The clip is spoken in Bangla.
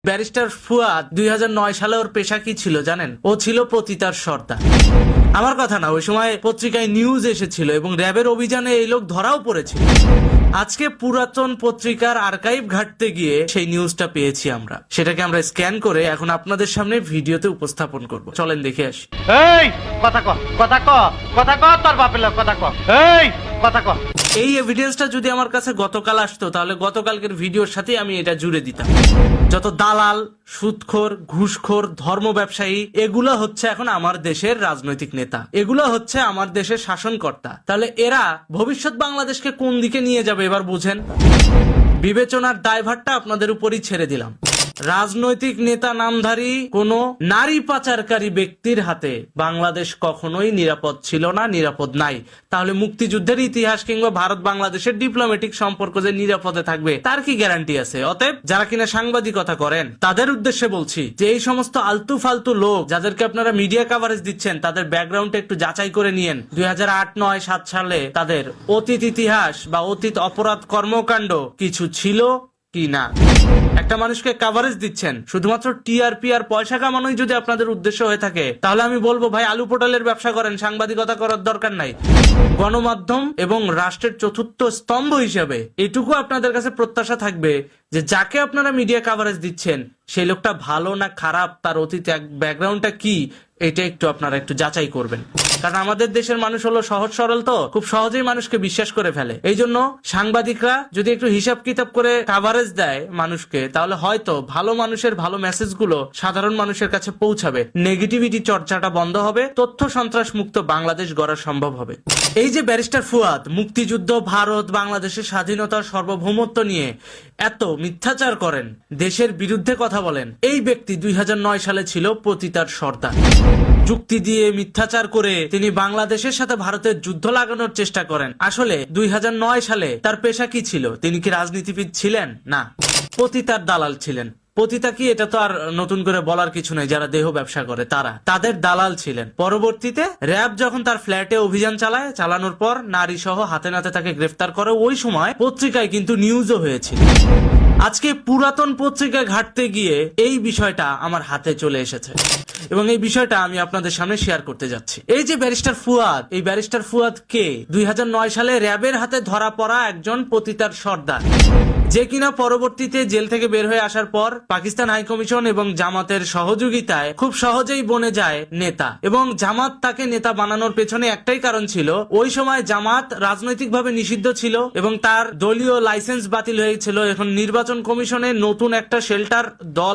ব্যারিস্টার ফুয়াদ 2009 সালে ওর পেশা কি ছিল জানেন? ও ছিল পতিতার সর্দার। আমার কথা না, ওই সময় পত্রিকায় নিউজ এসেছিল এবং র্যাবের অভিযানে এই লোক ধরাও পড়েছিল। আজকে পুরাতন পত্রিকার আর্কাইভ ঘাটতে গিয়ে সেই নিউজটা পেয়েছি আমরা। সেটাকে আমরা স্ক্যান করে এখন আপনাদের সামনে ভিডিওতে উপস্থাপন করব। চলেন দেখে আসি। এই কথা ক তোর বাপের লোক কথা ক এই কথা ক। এই এভিডেন্সটা যদি আমার কাছে গতকাল আসতো তাহলে গতকালকের ভিডিওর সাথে আমি এটা জুড়ে দিতাম। যত দালাল, সুদখোর, ঘুষখোর, ধর্ম ব্যবসায়ী, এগুলো হচ্ছে এখন আমার দেশের রাজনৈতিক নেতা, এগুলো হচ্ছে আমার দেশের শাসনকর্তা। তাহলে এরা ভবিষ্যৎ বাংলাদেশকে কোন দিকে নিয়ে যাবে এবার বুঝেন। বিবেচনার দায়ভারটা আপনাদের উপরই ছেড়ে দিলাম। রাজনৈতিক নেতা নামধারী কোন নারী পাচারকারী ব্যক্তির হাতে বাংলাদেশ কখনোই নিরাপদ ছিল না, নিরাপদ নাই। তাহলে মুক্তিযুদ্ধের ইতিহাস কিংবা ভারত বাংলাদেশের ডিপ্লোম্যাটিক সম্পর্ক যে নিরাপদে থাকবে তার কি গ্যারান্টি আছে? অতএব যারা কিনা সাংবাদিকতা করেন তাদের উদ্দেশ্যে বলছি যে এই সমস্ত আলতু ফালতু লোক যাদেরকে আপনারা মিডিয়া কভারেজ দিচ্ছেন তাদের ব্যাকগ্রাউন্ডটা একটু যাচাই করে নিয়েন। 2008, 9, 7 সালে তাদের অতীত ইতিহাস বা অতীত অপরাধ কর্মকাণ্ড কিছু ছিল কি না। একটা মানুষকে কভারেজ দিচ্ছেন শুধুমাত্র টিআরপি আর পয়সা কামানোই যদি আপনাদের উদ্দেশ্য হয়ে থাকে তাহলে আমি বলবো ভাই আলু পটলের ব্যবসা করেন, সাংবাদিকতা করার দরকার নাই। গণমাধ্যম এবং রাষ্ট্রের চতুর্থ স্তম্ভ হিসেবে এটুকু আপনাদের কাছে প্রত্যাশা থাকবে যে যাকে আপনারা মিডিয়া কভারেজ দিচ্ছেন সেই লোকটা ভালো না খারাপ, তার অতীত ব্যাকগ্রাউন্ডটা কি, এটা একটু আপনারা একটু যাচাই করবেন। কারণ আমাদের দেশের মানুষ হলো সহজ সরল, তো খুব সহজেই মানুষকে বিশ্বাস করে ফেলে। এই জন্য সাংবাদিকরা যদি একটু হিসাব কিতাব করে কভারেজ দেয় মানুষকে তাহলে হয়তো ভালো মানুষের ভালো মেসেজগুলো সাধারণ মানুষের কাছে পৌঁছাবে, নেগেটিভিটি চর্চাটা বন্ধ হবে, তথ্য সন্ত্রাস মুক্ত বাংলাদেশ গড়া সম্ভব হবে। এই যে ব্যারিস্টার ফুয়াদ মুক্তিযুদ্ধ, ভারত বাংলাদেশের স্বাধীনতার সার্বভৌমত্ব নিয়ে এত মিথ্যাচার করেন, দেশের বিরুদ্ধে কথা বলেন, এই ব্যক্তি 2009 সালে ছিল পতিতার সর্দার। যুক্তি দিয়ে মিথ্যাচার করে তিনি বাংলাদেশের সাথে ভারতের যুদ্ধ লাগানোর চেষ্টা করেন। আসলে 2009 সালে তার পেশা কি ছিল? তিনি কি রাজনীতিবিদ ছিলেন? না, পতিতার দালাল ছিলেন। পতিতা কি এটা তো আর নতুন করে বলার কিছু নেই, যারা দেহ ব্যবসা করে তাদের দালাল ছিলেন। পরবর্তীতে র্যাব যখন তার ফ্ল্যাটে অভিযান চালানোর পর নারী সহ হাতে নাতে তাকে গ্রেফতার করে। ওই সময় পত্রিকায় কিন্তু নিউজও হয়েছিল। আজকে পুরাতন পত্রিকায় ঘাটতে গিয়ে এই বিষয়টা আমার হাতে চলে এসেছে এবং এই বিষয়টা আমি আপনাদের সামনে শেয়ার করতে যাচ্ছি। এই যে ব্যারিস্টার ফুয়াদ, এই ব্যারিস্টার ফুয়াদ কে? 2009 সালে র্যাবের হাতে ধরা পড়া একজন পতিতার সর্দার, যে কিনা পরবর্তীতে জেল থেকে বের হয়ে আসার পর পাকিস্তান হাইকমিশন এবং জামাতের সহযোগিতায় খুব সহজেই বনে যায় নেতা। এবং জামাত তাকে নেতা বানানোর পেছনে একটাই কারণ ছিল, ওই সময় জামাত রাজনৈতিকভাবে নিষিদ্ধ ছিল এবং তার দলীয় লাইসেন্স বাতিল হয়েছিল। এখন নির্বাচন কমিশনে নতুন একটা শেল্টার দল